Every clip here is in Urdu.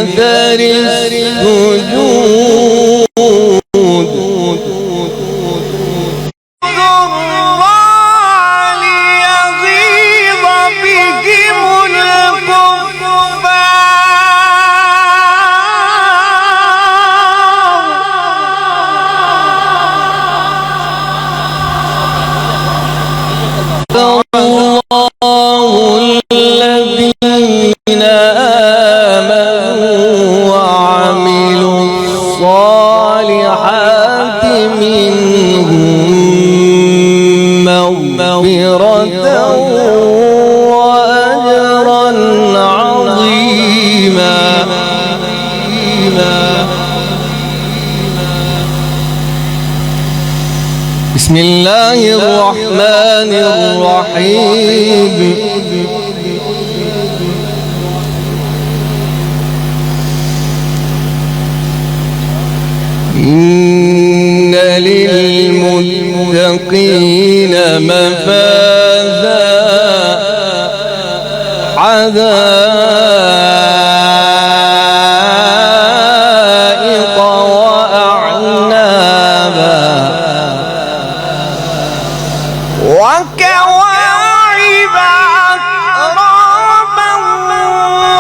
أثر السجود بسم الله الرحمن الرحيم إن للمتقين مفازا حدائق وأعنابا وكواعب أترابا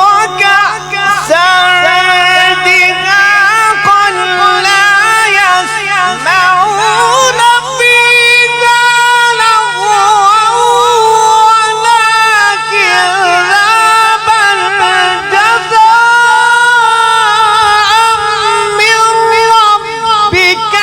وكأسا دهاقا لا يسمعون فيها لغوا ولا كذابا جزاء من ربك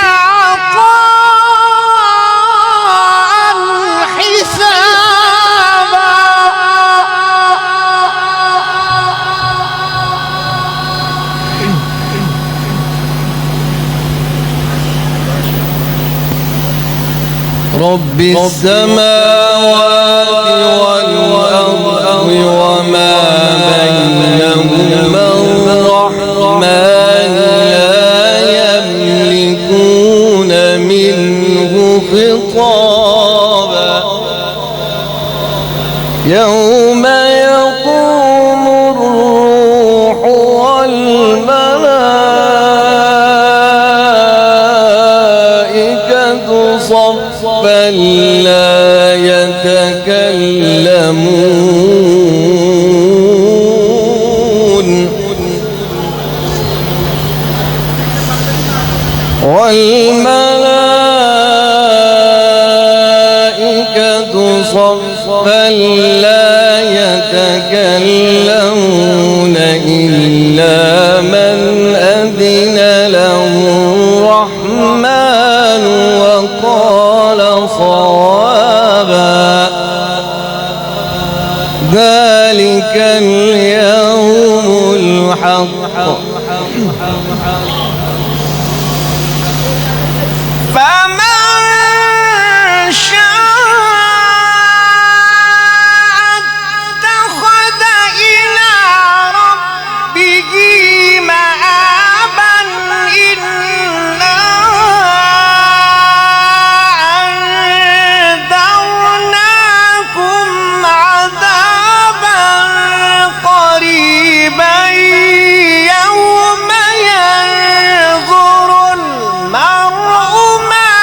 رب السماوات والأرض وما بينهما الرحمن لا يملكون منه خطابا يوم يقوم الروح والملائكة صفا لا يتكلمون والملائكة صفا لا يتكلمون إلا من أذن له الرحمن وقال صوابا ذلك اليوم الحق فمن شاء اتخذ إلى ربه مآبا إنا أنذرناكم عذابا قريبا يوم ينظر المرء ما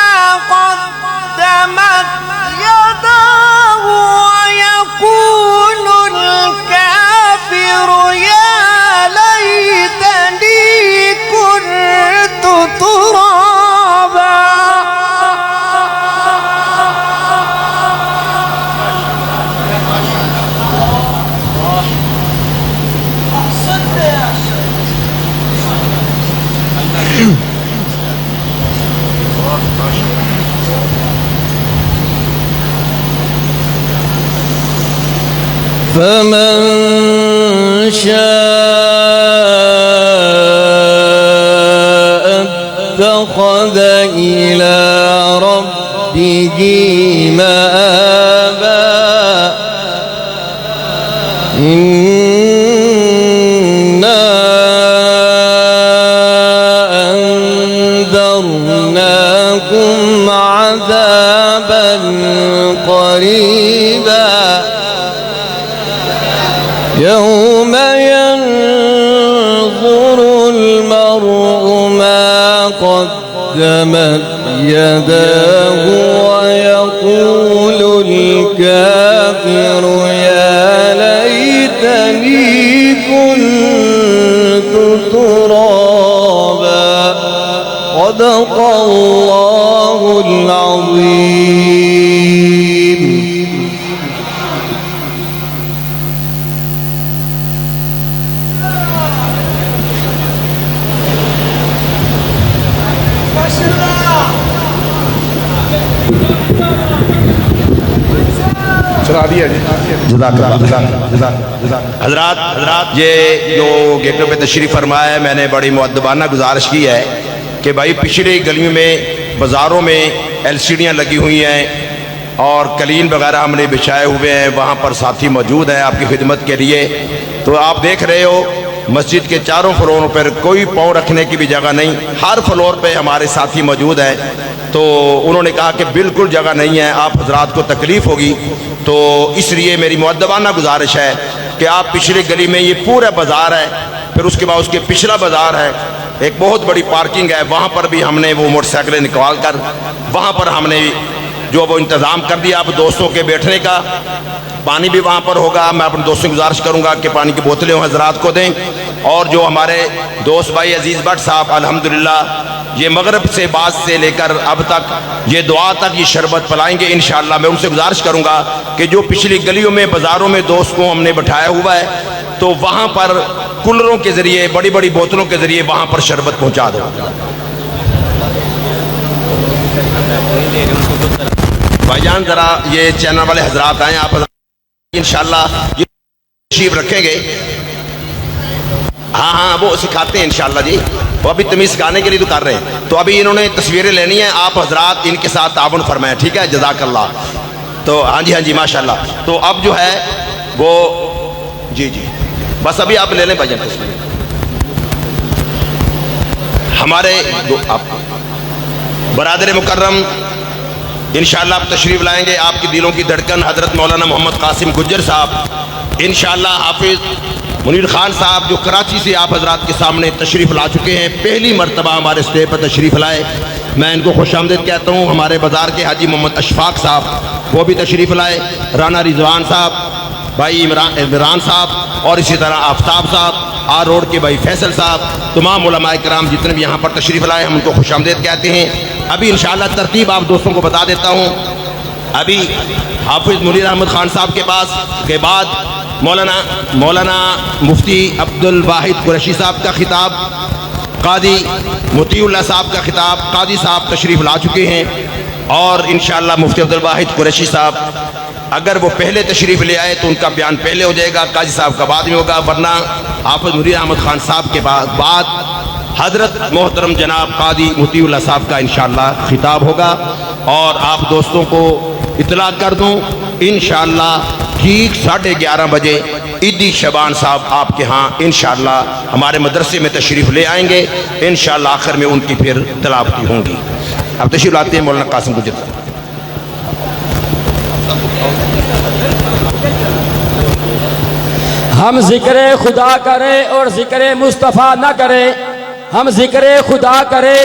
قدمت يداه ويقول الكافر يا ليتني كنت ترابا فمن شاء اتخذ إلى ربه مآبا إنا أنذرناكم عذابا قريبا يوم ينظر قدمت يداه ويقول الكافر يا ليتني كنت ترابا صدق الله العظيم. حضرات یہ جو گیٹوں پہ تشریف فرمایا ہے، میں نے بڑی مؤدبانہ گزارش کی ہے کہ بھائی پچھڑی گلیوں میں بازاروں میں LCDیاں لگی ہوئی ہیں اور قلین وغیرہ ہم نے بچھائے ہوئے ہیں، وہاں پر ساتھی موجود ہیں آپ کی خدمت کے لیے. تو آپ دیکھ رہے ہو مسجد کے چاروں فلوروں پر کوئی پاؤں رکھنے کی بھی جگہ نہیں، ہر فلور پہ ہمارے ساتھی موجود ہیں. تو انہوں نے کہا کہ بالکل جگہ نہیں ہے، آپ حضرات کو تکلیف ہوگی، تو اس لیے میری مؤدبانہ گزارش ہے کہ آپ پچھلی گلی میں یہ پورا بازار ہے، پھر اس کے بعد اس کے پچھلا بازار ہے، ایک بہت بڑی پارکنگ ہے، وہاں پر بھی ہم نے وہ موٹر سائیکلیں نکال کر وہاں پر ہم نے جو وہ انتظام کر دیا. اب دوستوں کے بیٹھنے کا پانی بھی وہاں پر ہوگا. میں اپنے دوستوں سے گزارش کروں گا کہ پانی کی بوتلیں حضرات کو دیں. اور جو ہمارے دوست بھائی عزیز بٹ صاحب الحمدللہ یہ مغرب سے بعد سے لے کر اب تک یہ دعا تک یہ شربت پلائیں گے انشاءاللہ. میں ان سے گزارش کروں گا کہ جو پچھلی گلیوں میں بازاروں میں دوست کو ہم نے بٹھایا ہوا ہے تو وہاں پر کولروں کے ذریعے بڑی بڑی بوتلوں کے ذریعے وہاں پر شربت پہنچا دو. بھائی جان ذرا یہ چینل والے حضرات آئیں، آپ انشاءاللہ یہ تشریف رکھیں گے. ہاں وہ سکھاتے ہیں انشاءاللہ جی، وہ ابھی تمیز سکھانے کے لیے تو کر رہے ہیں. تو ابھی انہوں نے تصویریں لینی ہیں، آپ حضرات ان کے ساتھ تعاون فرمائیں، ٹھیک ہے، جزاک اللہ. تو ہاں جی ماشاءاللہ. تو اب جو ہے وہ جی بس ابھی آپ لے لیں بھائی جان تصویر. ہمارے برادر مکرم انشاءاللہ آپ تشریف لائیں گے. آپ کی دلوں کی دھڑکن حضرت مولانا محمد قاسم گجر صاحب، انشاءاللہ حافظ منیر خان صاحب جو کراچی سے آپ حضرات کے سامنے تشریف لا چکے ہیں، پہلی مرتبہ ہمارے اسٹیج پر تشریف لائے، میں ان کو خوش آمدید کہتا ہوں. ہمارے بازار کے حاجی محمد اشفاق صاحب وہ بھی تشریف لائے، رانا رضوان صاحب، بھائی عمران صاحب، اور اسی طرح آفتاب صاحب، آر روڈ کے بھائی فیصل صاحب، تمام علماء کرام جتنے بھی یہاں پر تشریف لائے ہم ان کو خوش آمدید کہتے ہیں. ابھی انشاءاللہ ترتیب آپ دوستوں کو بتا دیتا ہوں. ابھی حافظ منیر احمد خان صاحب کے پاس کے بعد مولانا مفتی عبد الواحد قریشی صاحب کا خطاب، قاضی مطیع اللہ صاحب کا خطاب، قاضی صاحب تشریف لا چکے ہیں. اور انشاءاللہ مفتی عبد الواحد قریشی صاحب اگر وہ پہلے تشریف لے آئے تو ان کا بیان پہلے ہو جائے گا، قاضی صاحب کا بعد میں ہوگا، ورنہ حافظ منیر احمد خان صاحب کے بعد حضرت محترم جناب قاضی مطیع اللہ صاحب کا انشاءاللہ خطاب ہوگا. اور آپ دوستوں کو اطلاع کر دوں انشاءاللہ ٹھیک 11:30 بجے عیدی شبان صاحب آپ کے ہاں انشاءاللہ ہمارے مدرسے میں تشریف لے آئیں گے. انشاءاللہ آخر میں ان کی پھر تلاوتی ہوں گی. اب تشریف لاتے ہیں مولانا قاسم گجر صاحب. ہم ذکر خدا کریں اور ذکر مصطفیٰ نہ کریں، ہم ذکر خدا کریں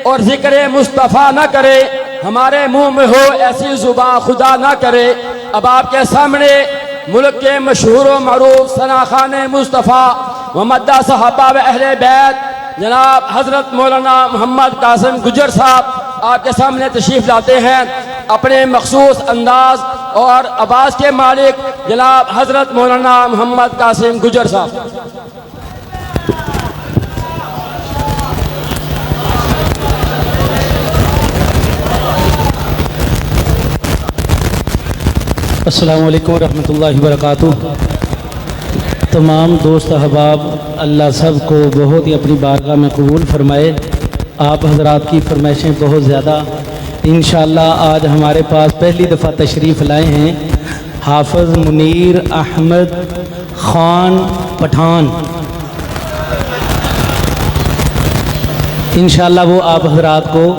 اور ذکر مصطفیٰ نہ کریں، ہمارے منہ میں ہو ایسی زبان خدا نہ کرے. اب آپ کے سامنے ملک کے مشہور و معروف ثناخان مصطفیٰ و مدح صحابہ و اہل بیت جناب حضرت مولانا محمد قاسم گجر صاحب آپ کے سامنے تشریف لاتے ہیں. اپنے مخصوص انداز اور آواز کے مالک جناب حضرت مولانا محمد قاسم گجر صاحب. السلام علیکم ورحمۃ اللہ وبرکاتہ. تمام دوست احباب اللہ سب کو بہت ہی اپنی بارگاہ میں قبول فرمائے. آپ حضرات کی فرمائشیں بہت زیادہ انشاءاللہ آج ہمارے پاس پہلی دفعہ تشریف لائے ہیں حافظ منیر احمد خان پٹھان. انشاءاللہ وہ آپ حضرات کو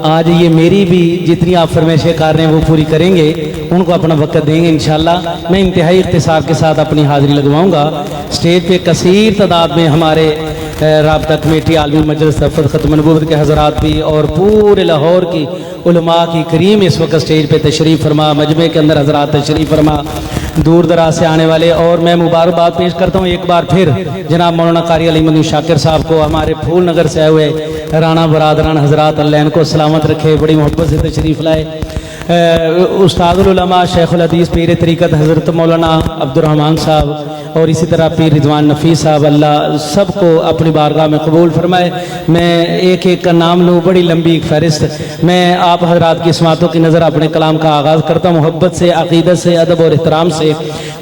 آج یہ میری بھی جتنی آپ فرمائشیں کر رہے ہیں وہ پوری کریں گے، ان کو اپنا وقت دیں گے انشاءاللہ. میں انتہائی اختصار کے ساتھ اپنی حاضری لگواؤں گا. اسٹیج پہ کثیر تعداد میں ہمارے رابطہ کمیٹی عالمی مجلس دفتر ختم نبوت کے حضرات بھی اور پورے لاہور کی علماء کی کریم اس وقت سٹیج پہ تشریف فرما، مجمع کے اندر حضرات تشریف فرما، دور دراز سے آنے والے، اور میں مبارکباد پیش کرتا ہوں ایک بار پھر جناب مولانا قاری علی مدنی شاکر صاحب کو، ہمارے پھول نگر سے آئے ہوئے رانا برادران حضرات، اللہ ان کو سلامت رکھے، بڑی محبت سے تشریف لائے۔ استاد العلماء شیخ الحدیث پیر طریقت حضرت مولانا عبد الرحمن صاحب اور اسی طرح پیر رضوان نفیس صاحب، اللہ سب کو اپنی بارگاہ میں قبول فرمائے۔ میں ایک ایک کا نام لوں، بڑی لمبی ایک فہرست، میں آپ حضرات کی سماعتوں کی نظر اپنے کلام کا آغاز کرتا ہوں، محبت سے، عقیدت سے، ادب اور احترام سے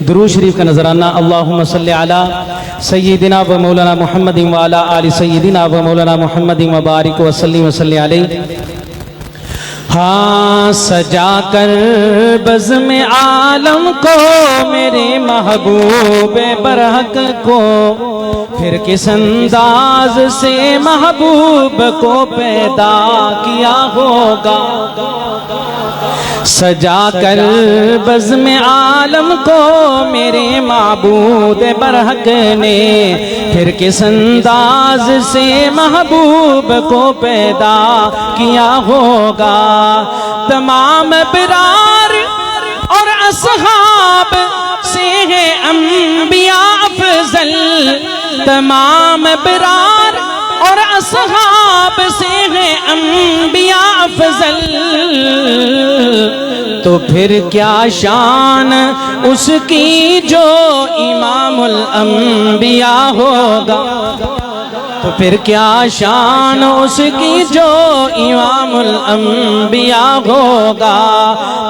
درود شریف کا نذرانہ۔ اللہم صلی علی سیدنا و مولانا محمد و علی آل سیدنا و مولانا محمد و بارک وسلم وصلی علیہ۔ ہاں سجا کر بزم عالم کو میرے محبوب برحق کو، پھر کس انداز سے محبوب کو پیدا کیا ہوگا۔ سجا کر بزم عالم کو میرے معبود برحق نے، پھر کس انداز سے محبوب کو پیدا کیا ہوگا۔ تمام برار اور اصحاب سے ہے انبیاء افضل، تمام برار اور اصحاب سے ہے انبیاء افضل، تو پھر کیا شان اس کی جو امام الانبیاء ہوگا، تو پھر کیا شان اس کی جو امام الانبیاء ہوگا۔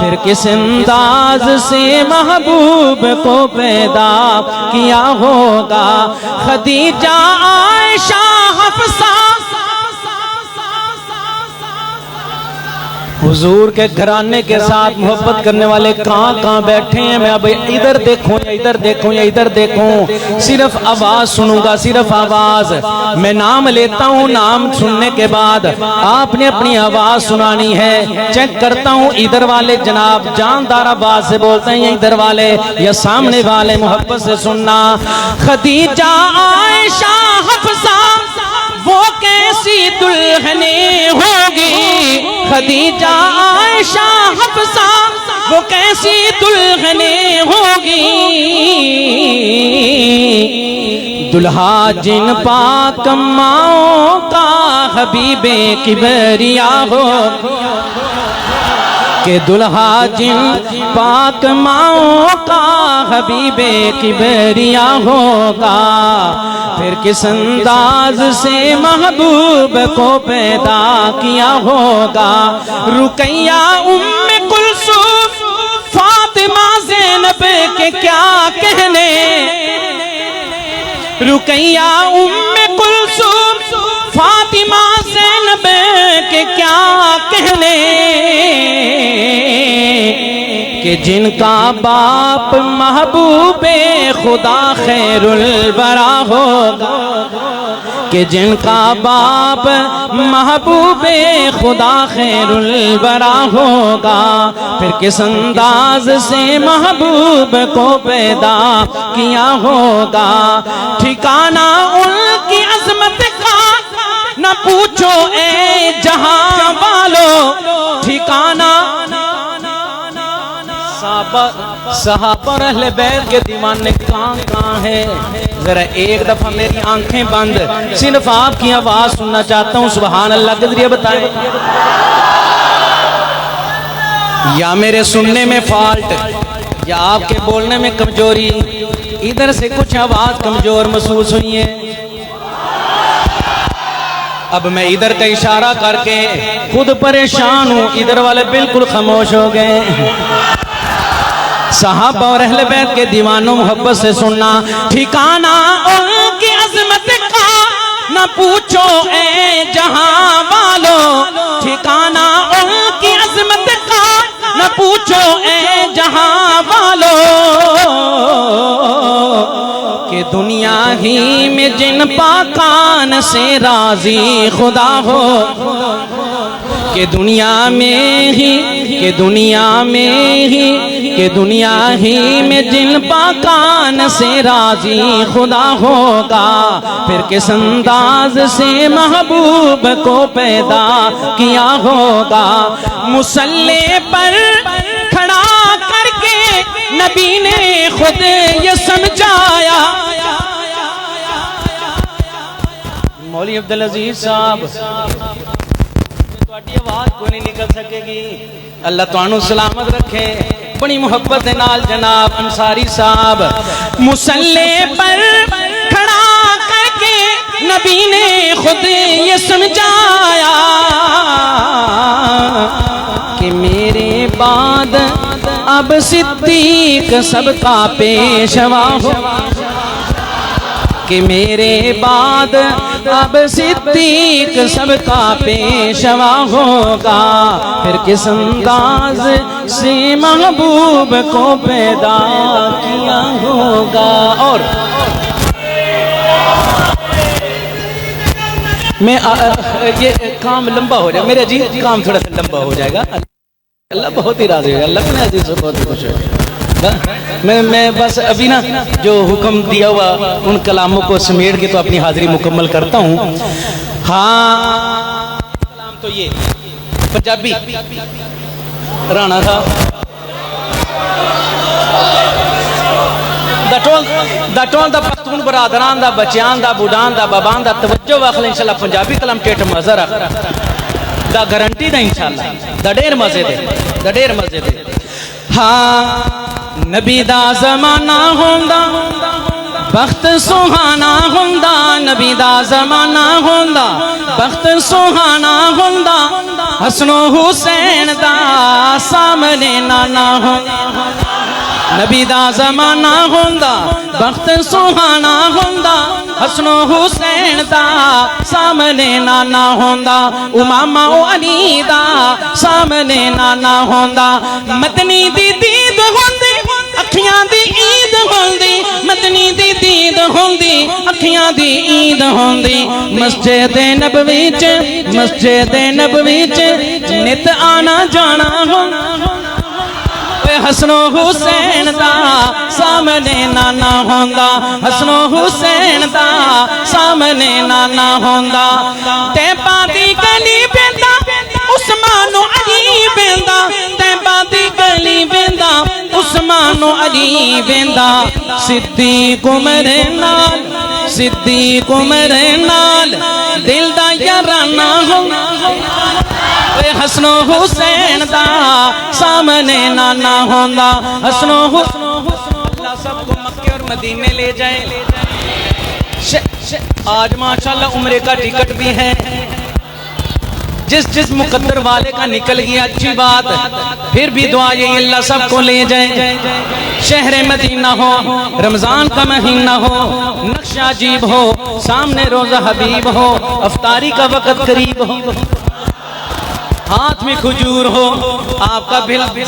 پھر کس انداز سے محبوب کو پیدا کیا ہوگا۔ خدیجہ، عائشہ، حفصہ، حضور کے گھرانے کے ساتھ محبت کرنے والے کہاں کہاں بیٹھے ہیں؟ میں اب ادھر دیکھوں یا ادھر دیکھوں یا ادھر دیکھوں، صرف آواز سنوں گا، صرف آواز۔ میں نام لیتا ہوں، نام سننے کے بعد آپ نے اپنی آواز سنانی ہے۔ چیک کرتا ہوں ادھر والے جناب جاندار آواز سے بولتے ہیں یا ادھر والے یا سامنے والے، محبت سے سننا۔ خدیجہ، عائشہ، حفصہ وہ کیسی دلہنیں ہوگی، خدیجہ، عائشہ، حفصہ وہ کیسی دلہنیں ہوگی۔ دلہا جن پاک ماؤں کا حبیب کبریا ہو، کہ دلہا جن پاک ماؤں کا حبیب کبریا ہوگا۔ پھر کس انداز سے محبوب کو پیدا کیا ہوگا۔ رقیہ، ام کلثوم، فاطمہ، زینب کے کیا کہنے، رقیہ، ام کلثوم، فاطمہ، زینب کے کیا کہنے، کہ جن کا باپ محبوب خدا خیر الورا ہوگا، کہ جن کا باپ محبوب خدا خیر الورا ہوگا۔ پھر کس انداز سے محبوب کو پیدا کیا ہوگا۔ ٹھکانہ ان کی عظمت کا نہ پوچھو اے جہاں والو، ٹھکانہ صحابہ اور اہل بیت کے دیوانے کہاں کہاں ہے؟ ذرا ایک دفعہ میری آنکھیں بند، صرف آپ کی آواز سننا چاہتا ہوں، سبحان اللہ کے ذریعے بتائیں۔ یا میرے سننے میں فالٹ یا آپ کے بولنے میں کمزوری، ادھر سے کچھ آواز کمزور محسوس ہوئی ہے۔ اب میں ادھر کا اشارہ کر کے خود پریشان ہوں، ادھر والے بالکل خاموش ہو گئے۔ صحابہ اور اہل بیت کے دیوانوں محبت سے سننا۔ ٹھکانہ ان کی عظمت کا نہ پوچھو اے جہاں والو، ٹھکانہ ان کی عظمت کا نہ پوچھو اے جہاں والو، کہ دنیا ہی میں جن پاکان سے راضی خدا ہو، کہ دنیا میں ہی میں جن پاکان سے راضی خدا ہوگا، پھر کس انداز سے محبوب کو پیدا کیا ہوگا۔ مصلی پر کھڑا کر کے نبی نے خود یہ سمجھایا۔ مولوی عبدالعزیز صاحب تواڈی آواز کو نہیں نکل سکے گی، اللہ تانوں سلامت رکھے۔ بڑی محبت نال جناب انصاری صاحب مصلی پر کھڑا کر کے نبی نے خود یہ سمجھایا کہ میرے بعد اب صدیق سب کا پیشوا ہو، کہ میرے بعد اب صدیق سب کا پیشوا ہوگا، پھر کس انداز سے محبوب کو پیدا کیا ہوگا۔ اور میں یہ کام لمبا ہو جائے میرے جی، کام تھوڑا سا لمبا ہو جائے گا، اللہ بہت ہی راضی ہوگا، اللہ اپنے عزیز سے بہت ہی خوش ہوگا۔ میں بس ابھی نا جو حکم دیا ہوا ان کلاموں کو سمیٹ کے تو اپنی حاضری مکمل کرتا ہوں۔ ہاں کلام تو یہ پنجابی رانا تھا، دا ٹول دا پختون برادران دا بچیان دا بوڈان دا بابان دا توجہ واخل انشاءاللہ پنجابی کلام ٹیٹ مزہ رکھ دا گارنٹی دا انشاءاللہ دا ڈیر مزے دے۔ ہاں نبی دا زمانہ ہوندا بخت سہانا ہوندا، نبی دا زمانہ ہوندا بخت سہانا ہوندا، حسن و حسین دا سامنے نانا ہوندا، نبی دا زمانہ ہوندا بخت سہانا ہوندا، حسن و حسین دا سامنے نانا ہوندا، امامہ و علی دا سامنے نانا ہوندا، مدنی دی دید ہوندی اکھیاں دی عید ہوندی، مدنی دی دید ہوندی اکھیاں دی عید ہوندی، مسجد نبوی چ نت آنا جانا ہوندا، حسن و حسین دا سامنے نانا ہوندا، حسن و حسین دا سامنے نانا ہوندا، تیبا دی گلی بیندا عثمان و علی بیندا، تیبا دی گلی بیندا عثمان و علی بیندا، صدیق عمر نال دل دا یارانہ ہوندا، حسن و حسین دا سامنے نانا ہوندا، حسن و حسین اللہ سب کو مکہ اور مدینے لے جائیں۔ آج ماشاءاللہ عمرے کا ٹکٹ بھی ہے، جس مقدر والے کا نکل گیا اچھی بات، پھر بھی دعا یہ اللہ سب کو لے جائیں۔ شہر مدینہ ہو، رمضان کا مہینہ ہو، نقش عجیب ہو، سامنے روزہ حبیب ہو، افطاری کا وقت قریب ہو، ہاتھ میں کھجور ہو، آپ کا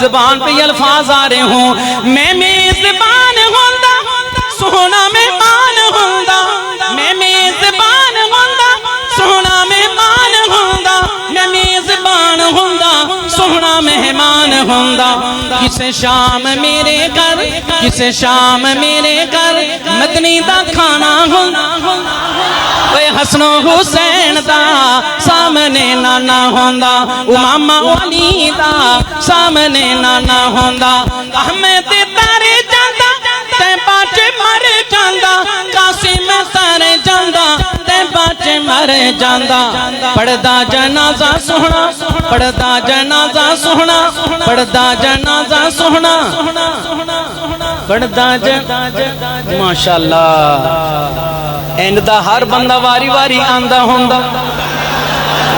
زبان پہ یہ الفاظ آ رہے ہوں، میں میزبان ہوندا سونا مہمان ہوندا، میں میزبان ہوندا سونا مہمان ہوندا، میں میزبان ہوندا سونا مہمان ہوندا، کسے شام میرے گھر مدنی دا کھانا ہوندا، حسن و حسین دا سامنے نانا ہوندا، امامہ علی دا سامنے نانا ہوندا، احمد تارے جاندا تے باچ مر جاندا، قاسم سارے جاندا تے باچ مر جاندا، پڑھدا جنازہ سوہنا، پڑھدا جنازہ سوہنا، پڑھدا جنازہ سوہنا، پڑھدا ماشاءاللہ اینڈ دا ہر بندہ واری واری آندا ہوندا،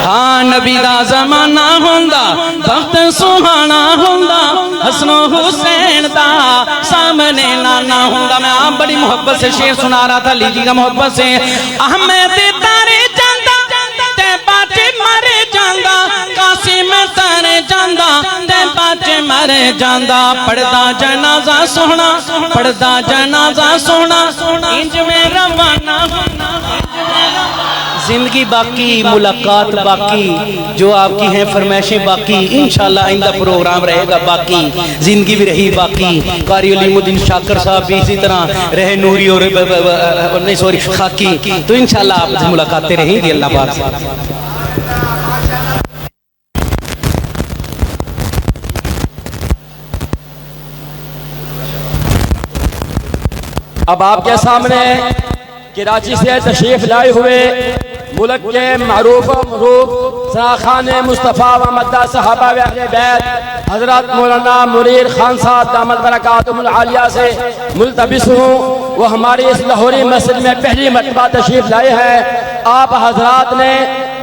ہاں نبی دا زمانہ ہوندا وقت سہانا ہوندا، حسن و حسین دا سامنے نانا ہوندا۔ میں آپ بڑی محبت سے شعر سنا رہا تھا، لیجیے گا محبت سے۔ احمد تارے جاندا تے باچ مر جاندا، قاسم سارے جاندا تے باچ مر جاندا، پڑھدا جنازہ سوہنا، پڑھدا جنازہ سوہنا، انج میں روانہ زندگی باقی، ملاقات باقی، جو آپ کی ہیں فرمائشیں باقی، انشاءاللہ آئندہ پروگرام رہے گا باقی، زندگی بھی رہی باقی، قاری علیم الدین شاکر صاحب بھی اسی طرح رہے نوری اور نہیں سوری خاکی، تو انشاءاللہ آپ سے ملاقاتیں رہیں گی اللہ پاک سے۔ اب آپ کے سامنے کراچی سے تشریف لائے ہوئے ملک کے معروف و مغروب سراخان مصطفیٰ و مدہ صحابہ و اہل بیت حضرت مولانا منیر خان صاحب دامت برکاتہم العالیہ سے ملتبس ہوں، وہ ہماری اس لاہوری مسجد میں پہلی مرتبہ تشریف لائے ہیں۔ آپ حضرات نے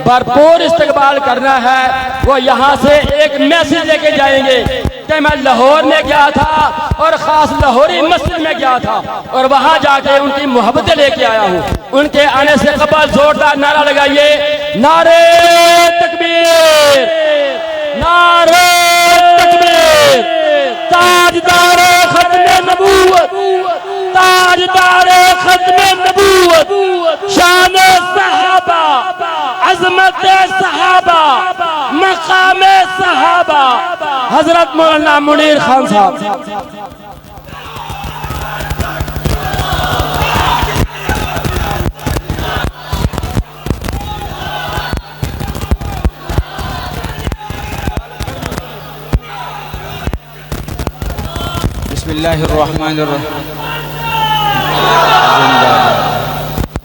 بھرپور استقبال کرنا ہے، وہ یہاں سے ایک میسج لے کے جائیں گے کہ میں لاہور میں گیا تھا اور خاص لاہوری مسجد میں گیا تھا اور وہاں جا کے ان کی محبتیں لے کے آیا ہوں۔ ان کے آنے سے قبل زوردار نعرہ لگائیے، نعرہ تکبیر، نعرہ تکبیر، تاجدار ختم نبوت، تاجدار ختم نبوت، شان صحابہ، عظمت صحابہ، مقام صحابہ، حضرت مولانا منیر خان صاحب۔ بسم اللہ الرحمن الرحیم،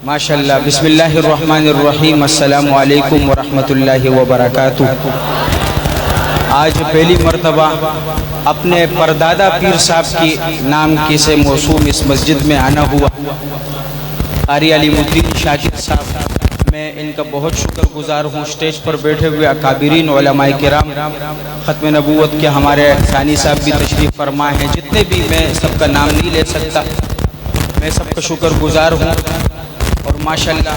ماشاء اللہ، بسم اللہ الرحمن الرحیم، السلام علیکم ورحمۃ اللہ وبرکاتہ۔ آج پہلی مرتبہ اپنے پردادا پیر صاحب کی نام کی سے موسوم اس مسجد میں آنا ہوا۔ قاری علیم الدین شاکر صاحب، میں ان کا بہت شکر گزار ہوں۔ اسٹیج پر بیٹھے ہوئے اکابرین علماء کرام، ختم نبوت کے ہمارے ثانی صاحب بھی تشریف فرما ہیں، جتنے بھی، میں سب کا نام نہیں لے سکتا، میں سب کا شکر گزار ہوں۔ اور ماشاءاللہ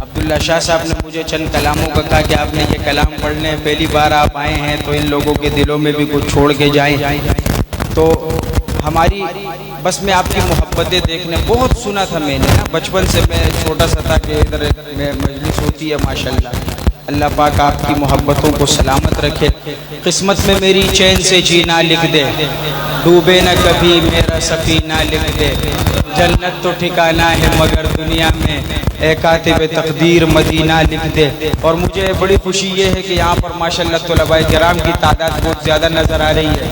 عبداللہ شاہ صاحب نے مجھے چند کلاموں کا کہا کہ آپ نے یہ کلام پڑھنے، پہلی بار آپ آئے ہیں تو ان لوگوں کے دلوں میں بھی کچھ چھوڑ کے جائیں۔ تو ہماری بس میں آپ کی محبتیں دیکھنے، بہت سنا تھا میں نے، بچپن سے میں چھوٹا سا تھا کہ ادھر میں مجلس ہوتی ہے، ماشاءاللہ اللہ پاک آپ کی محبتوں کو سلامت رکھے۔ قسمت میں میری چین سے جینا لکھ دے، ڈوبے نہ کبھی میرا سفینہ لکھ دے، جنت تو ٹھکانہ ہے مگر دنیا میں، اے کاتب تقدیر مدینہ لکھ دے۔ اور مجھے بڑی خوشی یہ ہے کہ یہاں پر ماشاءاللہ طلباء کرام کی تعداد بہت زیادہ نظر آ رہی ہے،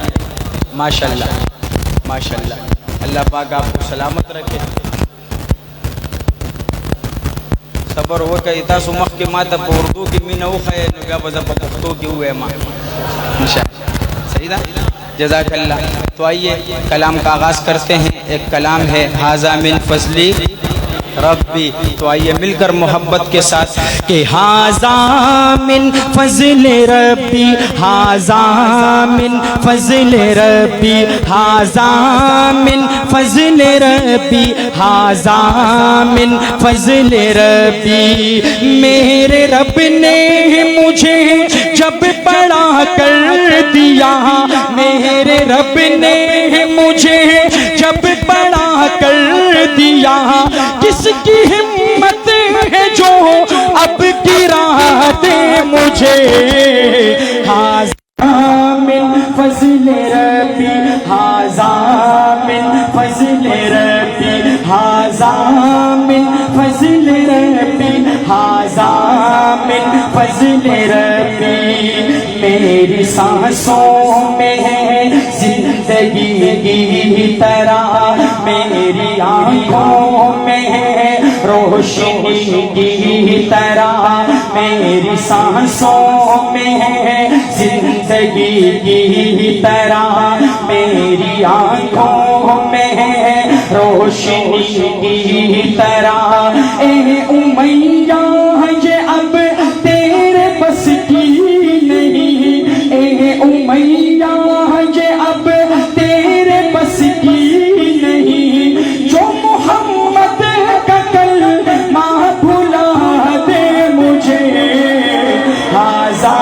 ماشاءاللہ ماشاءاللہ، اللہ پاک آپ کو سلامت رکھے۔ صبر ہو کہ اتا سمخ کے ماں تب اردو کی میں نو خے نگا بزا پختو کی ہوئے ماں، انشاءاللہ صحیح تھا، جزاک اللہ۔ تو آئیے کلام کا آغاز کرتے ہیں۔ ایک کلام ہے ھذا من فضلی ربی، تو آئیے مل کر محبت کے ساتھ کہ ھذا من فضل ربی، ھذا من فضل ربی، ھذا من فضل ربی، ھذا من فضل ربی، میرے رب نے مجھے جب بڑا کر دیا، میرے رب نے مجھے جب بڑا کر دیا، کس کی ہمت ہے جو اب گرا دے مجھے، ھذا من فضل ربی، ھذا من فضل ربی، ھذا من فضل ربی، ھذا من فضل ربی، میری سانسوں میں ہے زندگی کی طرح، میری آنکھوں میں ہے روشنی کی طرح، میری سانسوں میں ہے زندگی کی طرح، میری آنکھوں میں ہے روشنی کی طرح، اے امیہ یہ اب تیرے بس کی نہیں، اے امیہ یہ اب تیرے بس کی نہیں، جو محمد کا کلمہ بھلا دے مجھے، ھذا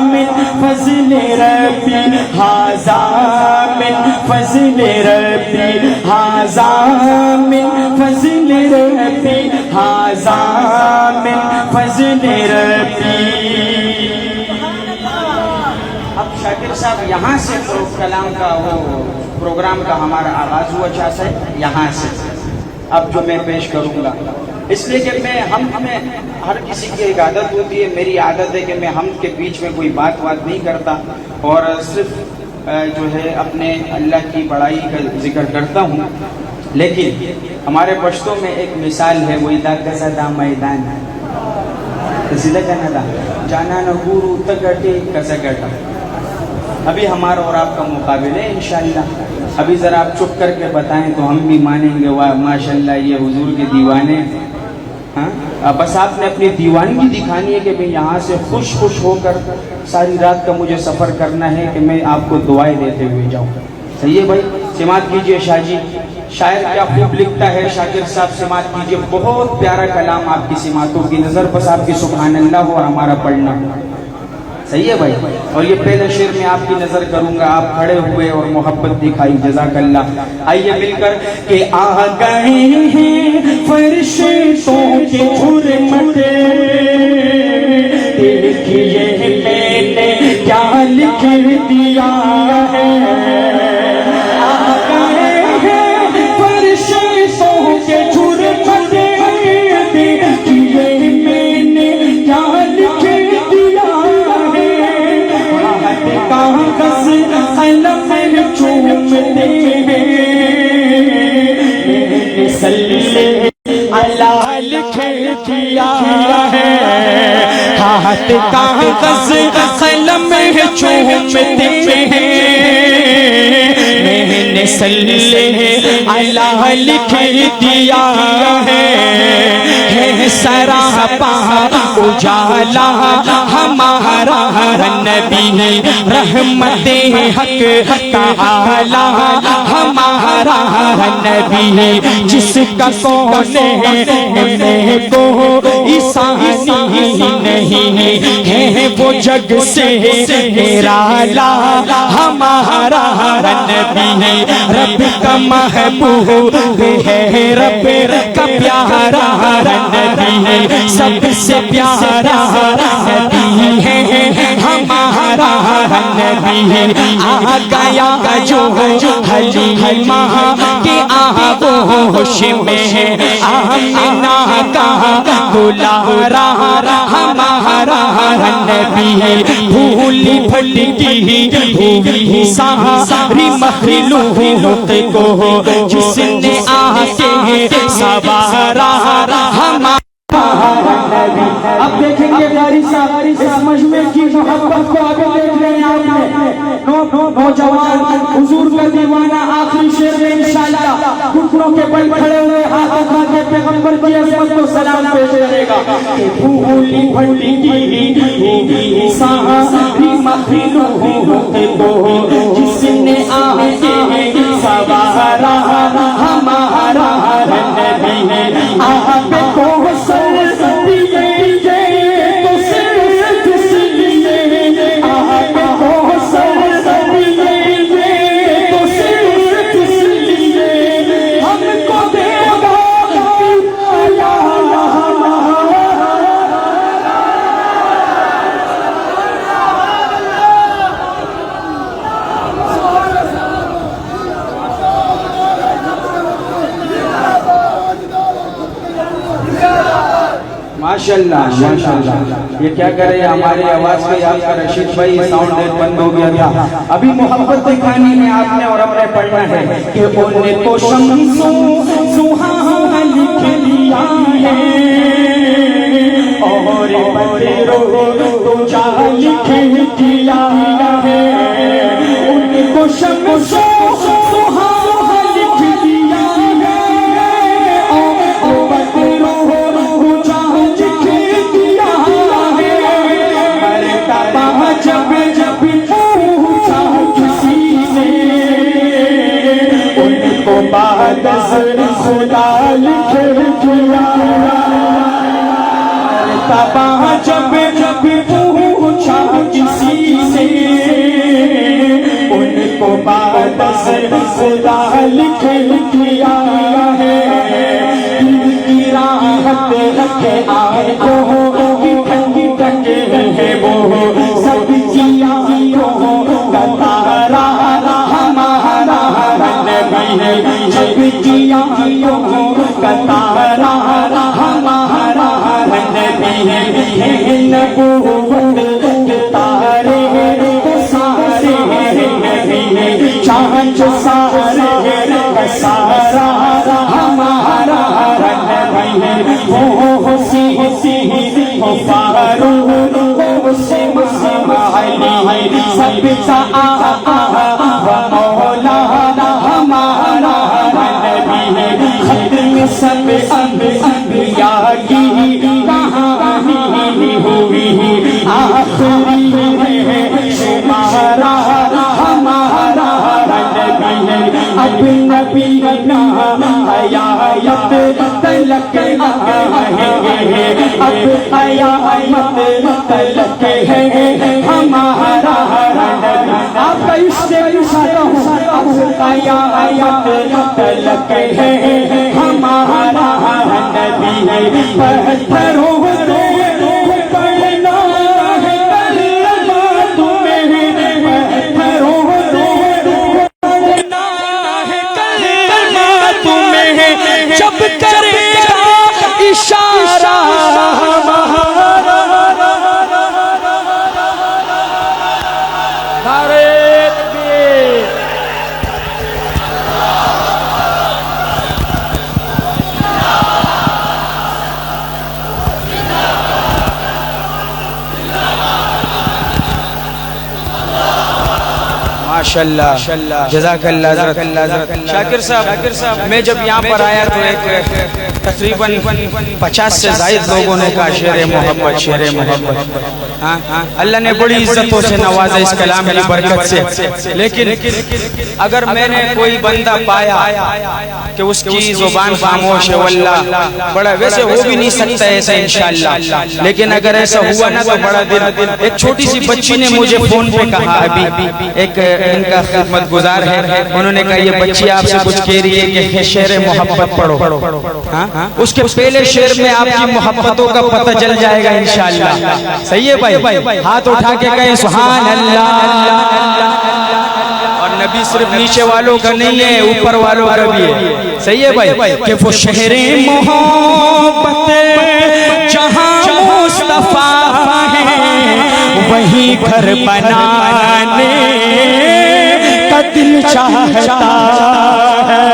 من فضل ربی، ھذا من فضل ربی، ھذا من فضل ربی، ھذا من فضل ربی. اب شاکر صاحب یہاں سے کلام کا وہ پروگرام کا ہمارا آغاز ہوا چاہتا ہے یہاں سے. اب جو میں پیش کروں گا اس لیے کہ میں ہمیں ہر کسی کی ایک عادت ہوتی ہے، میری عادت ہے کہ میں ہم کے بیچ میں کوئی بات نہیں کرتا اور صرف جو ہے اپنے اللہ کی بڑائی کا ذکر کرتا ہوں. لیکن ہمارے پشتوں میں ایک مثال ہے، وہی دا کسا دا میدان سیدھا کہنا تھا جانا نہ گورو تگٹے کسا گٹا. ابھی ہمارا اور آپ کا مقابلہ ہے انشاءاللہ. ابھی ذرا آپ چپ کر کے بتائیں تو ہم بھی مانیں گے واہ ماشاءاللہ یہ حضور کے دیوانے. ہاں بس آپ نے اپنی دیوانگی دکھانی ہے کہ میں یہاں سے خوش ہو کر ساری رات کا مجھے سفر کرنا ہے کہ میں آپ کو دعائیں دیتے ہوئے جاؤں. صحیح ہے بھائی؟ سماعت کیجئے شاہ جی. شاعر کیا خوب لکھتا ہے شاکر صاحب، سماعت کیجئے. بہت پیارا کلام آپ کی سماعتوں کی نظر، بس آپ کی سبحان اللہ ہو اور ہمارا پڑھنا. صحیح ہے بھائی؟ اور یہ پہلے شعر میں آپ کی نظر کروں گا، آپ کھڑے ہوئے اور محبت دکھائی. جزاک اللہ. آئیے مل کر کہ آ گئے ہیں فرشتوں کے جھرمٹے، دیکھیے میں نے کیا لکھ دیا ہے. آ گئے ہیں فرشتوں کے جھرمٹے، دیکھیے میں نے کیا لکھ دیا ہے. کاغذ قلم چومتے ہیں، صلی اللہ لکھ دیا ہے. ہاتھ کاغذ قلم چومتے ہیں، میں نے صلی اللہ لکھ دیا ہے. سراپا اجالا ہمارا نبی رحمت حق تعالی ہمارا نبی، جس کا کون میں کو عیسانی نہیں ہے، وہ جگ سے نرالا ہمارا نبی. رب کا محبوب ہے، رب کا پیارا نبی، سب سے پیارا نبی ہے ہمارا نبی. آ گیا جو حلیمہ کے آغوش میں، آمنہ کا دلارا ہمارا نبی. بھولی بھٹکی ہوئی ساری مخلوق کو جس نے آ کے سوارا ہمارا نبی. اب دیکھیں گے قاری صاحب اس مجمع کی محبت کو آگے دیکھ رہے ہیں آپ نے. نوجوان حضور کا دیوانہ آخری شعر میں انشاءاللہ گھٹنوں کے بل کھڑے ہوئے ہاتھ اٹھا کے پیغمبر کی عظمت کو سلام پیش کرے گا. بھولی بھٹکی ہوئی ساری مخلوق کو جس نے آ کے سوارا ہمارا نبی. آپ کو ماشاءاللہ. یہ کیا کرے ہماری آواز پہ آپ کا رشید بھائی ساؤنڈ ریٹ بند ہو گیا تھا. ابھی محبت دکھانی ہے آپ نے اور ہم نے پڑھنا ہے کہ ان نے تو شمسوں سہانا لکھ لیا ہے اور بدروں تو چاہ لکھ دیا ہے. ان کو شمسوں خدا لکھ دیا. تباہ جب پوچھا کسی سے ان کو بعد خدا لکھ دیا ہے. دل کی راحت رکھے آئے ماشاءاللہ جزاک اللہ حضرت شاکر صاحب میں جب یہاں پر آیا تو ایک تقریباً 50 سے زائد لوگوں نے کہا شعر محبت اللہ نے بڑی عزتوں سے نوازا اس کلام کی برکت سے لیکن اگر میں نے کوئی بندہ پایا کہ اس کی زبان خاموش ہے واللہ بڑا ویسے ہو بھی نہیں سکتا ایسا انشاءاللہ لیکن اگر ایسا ہوا نا تو بڑا دل ایک چھوٹی سی بچی نے مجھے فون پہ کہا ابھی ایک ان کا خدمت گزار ہے انہوں نے کہا یہ بچی آپ سے کچھ کہہ رہی ہے کہ شعر محبت پڑھو اس کے پہلے شعر میں آپ کی محبتوں کا پتہ چل جائے گا انشاءاللہ صحیح ہے بھائی ہاتھ اٹھا کے کہیں سبحان اللہ اور نبی صرف نیچے والوں کا نہیں ہے اوپر والوں کا بھی ہے صحیح ہے بھائی کہ وہ شہر محبت جہاں مصطفیٰ ہے وہیں گھر بنانے کا دل چاہتا ہے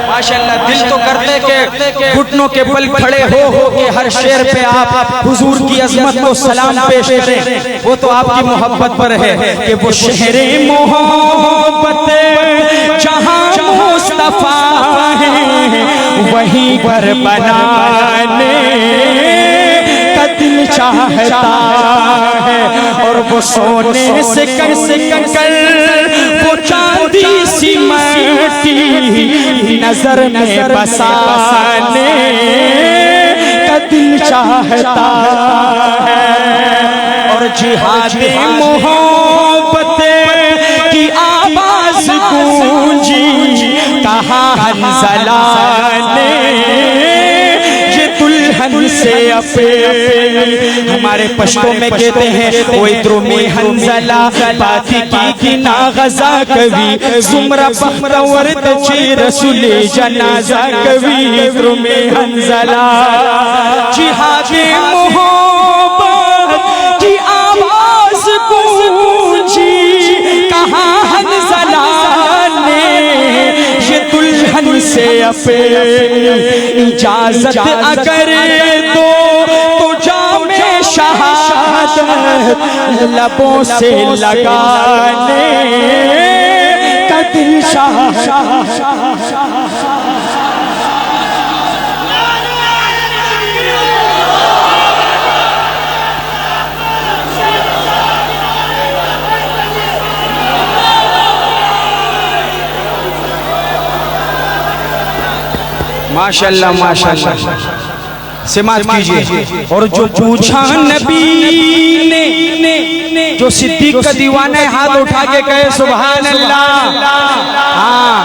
ماشاءاللہ دل تو کرتے کہ گھٹنوں کے بل کھڑے ہو کہ ہر شعر پہ آپ حضور کی عظمت کو سلام پیش کریں وہ تو آپ کی محبت پر ہے کہ وہ شہر محبت جہاں مصطفیٰ ہے وہیں گھر بنانے کا دل چاہتا ہے اور وہ سونے سے کر وہ چاندی سی مٹی نظر میں بسانے کا دل چاہتا ہے اور جہاد محبت کی آواز گونجی کہاں حنظلہ نے دلہن سے اپنی ہمارے پشتوں میں کہتے ہیں وہ ادرمی حنظلہ باتی کی گنا غزہ کبھی زمرہ بختورد چی رسول جنازہ کبھی ادرمی حنظلہ جہاد محبت کی آواز گونجی کہاں حنظلہ نے یہ دلہن سے اپنی اجازت اگر تو جام شہادت لبوں سے لگانے کا دل ماشاءاللہ ماشاءاللہ سماعت کیجئے. اور جو پوچھا نبی نے جو صدیق کا دیوانہ ہے ہاتھ اٹھا کے کہے سبحان اللہ. ہاں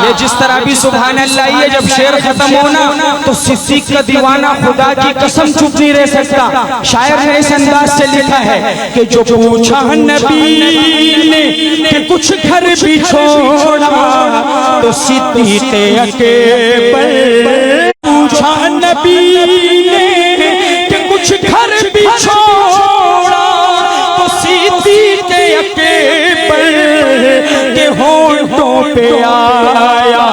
یہ جس طرح بھی سبحان اللہ یہ جب شعر ختم ہونا تو صدیق کا دیوانہ خدا کی قسم چپ نہیں رہ سکتا. شاعر نے اس انداز سے لکھا ہے کہ جو پوچھا نبی نے کہ کچھ گھر بھی چھوڑا تو صدیق اکبر. پوچھا نبی نے کہ کچھ گھر بھی چھوڑا تو صدیق اکبر کے ہونٹوں پہ آیا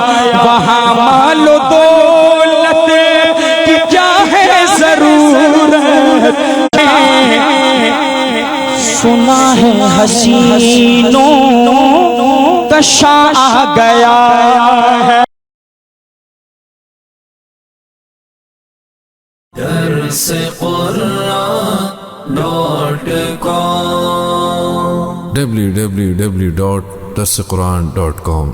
وہاں مال و دولت کی کیا ہے ضرورت. سنا ہے حسینوں کا شاہ آ گیا ہے. درس قرآن.com www.darsequran.com